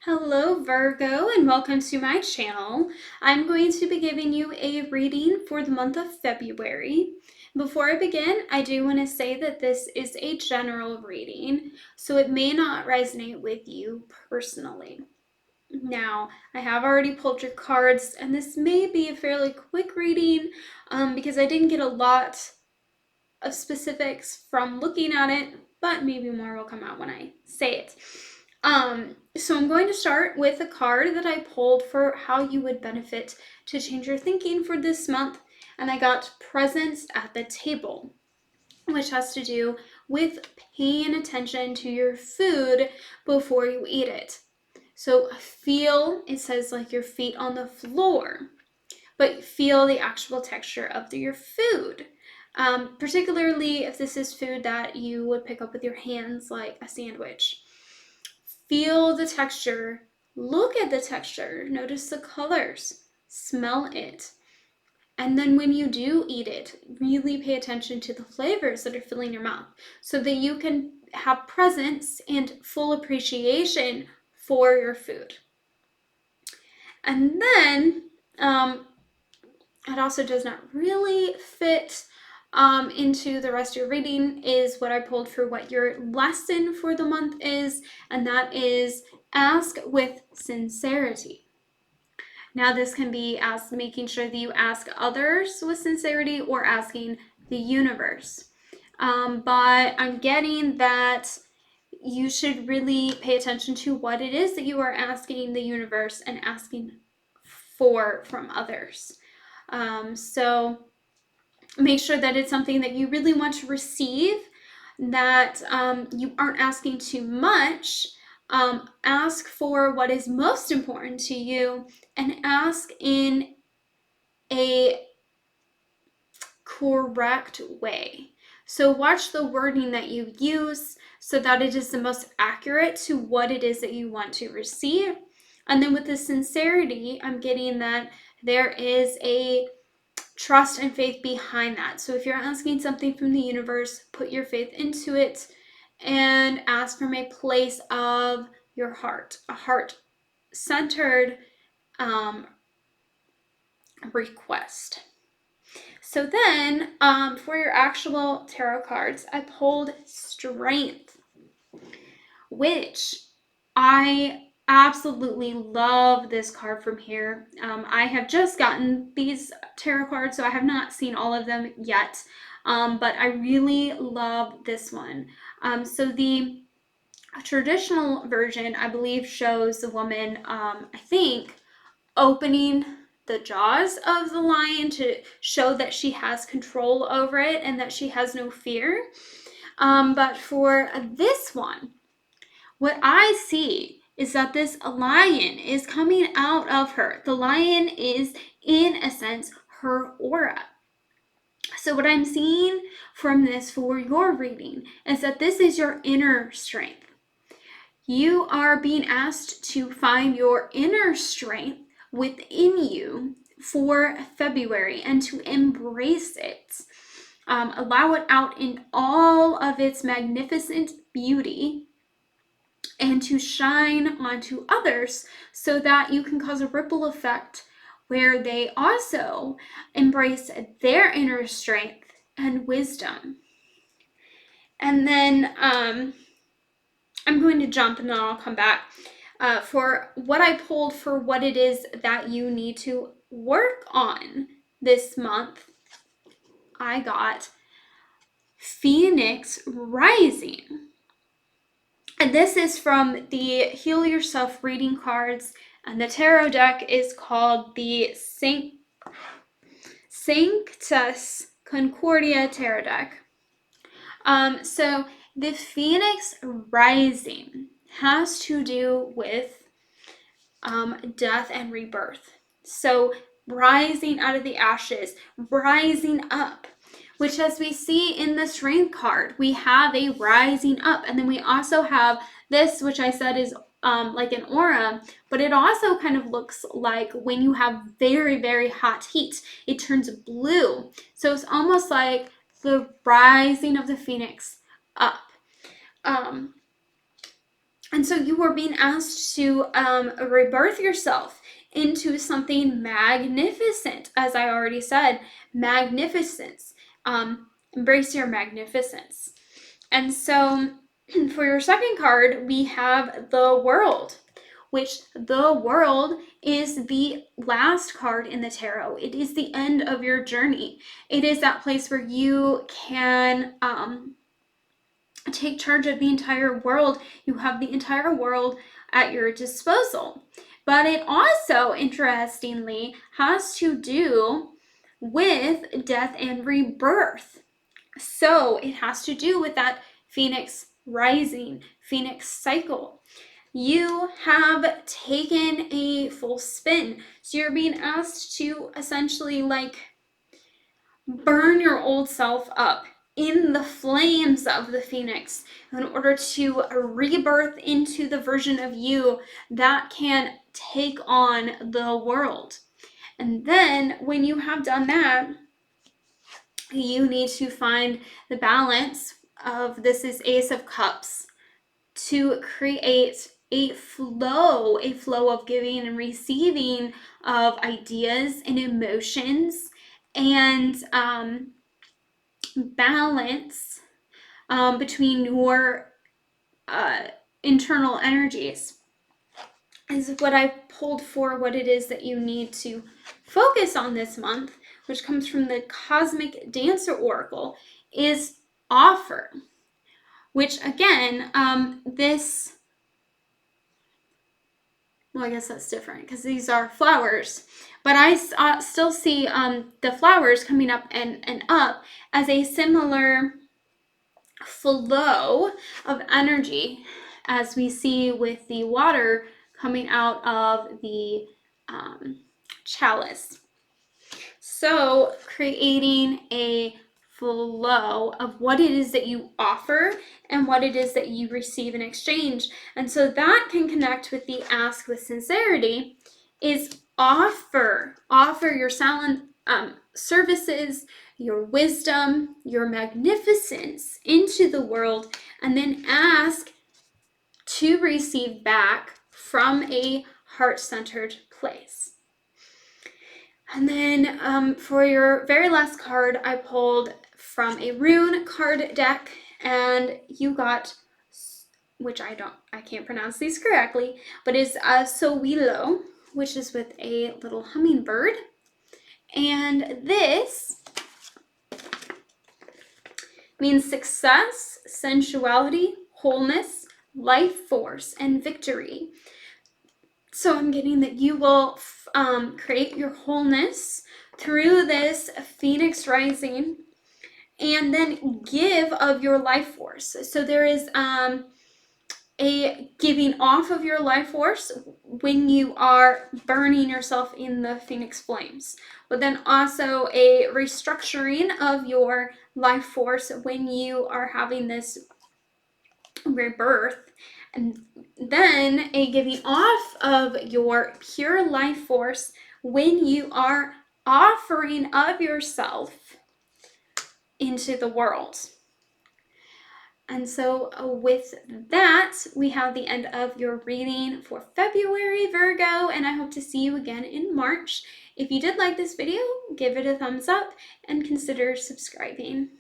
Hello Virgo and welcome to my channel. I'm going to be giving you a reading for the month of February. Before I begin, I do want to say that this is a general reading, so it may not resonate with you personally. Now, I have already pulled your cards, and this may be a fairly quick reading because I didn't get a lot of specifics from looking at it, but maybe more will come out when I say it. So I'm going to start with a card that I pulled for how you would benefit to change your thinking for this month, and I got presence at the table, which has to do with paying attention to your food before you eat it. So feel, it says like your feet on the floor, but feel the actual texture of your food. Particularly if this is food that you would pick up with your hands, like a sandwich. Feel the texture, look at the texture, notice the colors, smell it. And then when you do eat it, really pay attention to the flavors that are filling your mouth so that you can have presence and full appreciation for your food. And then it also does not really fit into the rest of your reading is what I pulled for what your lesson for the month is, and that is ask with sincerity. Now this can be as making sure that you ask others with sincerity or asking the universe. But I'm getting that you should really pay attention to what it is that you are asking the universe and asking for from others. So make sure that it's something that you really want to receive, that you aren't asking too much. Ask for what is most important to you and ask in a correct way. So watch the wording that you use so that it is the most accurate to what it is that you want to receive. And then with the sincerity, I'm getting that there is a trust and faith behind that. So if you're asking something from the universe, put your faith into it and ask from a place of your heart, a heart-centered request. So then for your actual tarot cards, I pulled Strength, which I absolutely love this card from here. I have just gotten these tarot cards, so I have not seen all of them yet, but I really love this one. So the traditional version, I believe, shows the woman, I think, opening the jaws of the lion to show that she has control over it and that she has no fear. But for this one, what I see is that this lion is coming out of her. The lion is, in a sense, her aura. So what I'm seeing from this for your reading is that this is your inner strength. You are being asked to find your inner strength within you for February and to embrace it. Allow it out in all of its magnificent beauty and to shine onto others so that you can cause a ripple effect where they also embrace their inner strength and wisdom. And then I'm going to jump and then I'll come back for what I pulled for what it is that you need to work on this month. I got Phoenix Rising. And this is from the Heal Yourself reading cards, and the tarot deck is called the Sanctus Concordia Tarot deck. So the Phoenix Rising has to do with death and rebirth. So rising out of the ashes, rising up, which as we see in the Strength card, we have a rising up. And then we also have this, which I said is like an aura, but it also kind of looks like when you have very, very hot heat, it turns blue. So it's almost like the rising of the phoenix up. And so you are being asked to rebirth yourself into something magnificent. As I already said, magnificence. Embrace your magnificence. And so for your second card, we have the World, which the World is the last card in the tarot. It is the end of your journey. It is that place where you can take charge of the entire world. You have the entire world at your disposal. But it also, interestingly, has to do with death and rebirth. So it has to do with that Phoenix rising, Phoenix cycle. You have taken a full spin. So you're being asked to essentially like burn your old self up in the flames of the Phoenix in order to rebirth into the version of you that can take on the world. And then when you have done that, you need to find the balance of, this is Ace of Cups, to create a flow of giving and receiving of ideas and emotions, and balance between your internal energies is what I pulled for what it is that you need to focus on this month, which comes from the Cosmic Dancer Oracle, is offer. Which again, this, well, I guess that's different because these are flowers, but I still see the flowers coming up and up as a similar flow of energy as we see with the water coming out of the chalice. So creating a flow of what it is that you offer and what it is that you receive in exchange. And so that can connect with the ask with sincerity, is offer your services, your wisdom, your magnificence into the world, and then ask to receive back from a heart-centered place. And then for your very last card, I pulled from a rune card deck, and you got, which I can't pronounce these correctly, but is Sowilo, which is with a little hummingbird. And this means success, sensuality, wholeness, life force, and victory. So I'm getting that you will create your wholeness through this Phoenix rising, and then give of your life force. So there is a giving off of your life force when you are burning yourself in the Phoenix flames, but then also a restructuring of your life force when you are having this rebirth, and then a giving off of your pure life force when you are offering of yourself into the world. And so with that, we have the end of your reading for February, Virgo, and I hope to see you again in March. If you did like this video, give it a thumbs up and consider subscribing.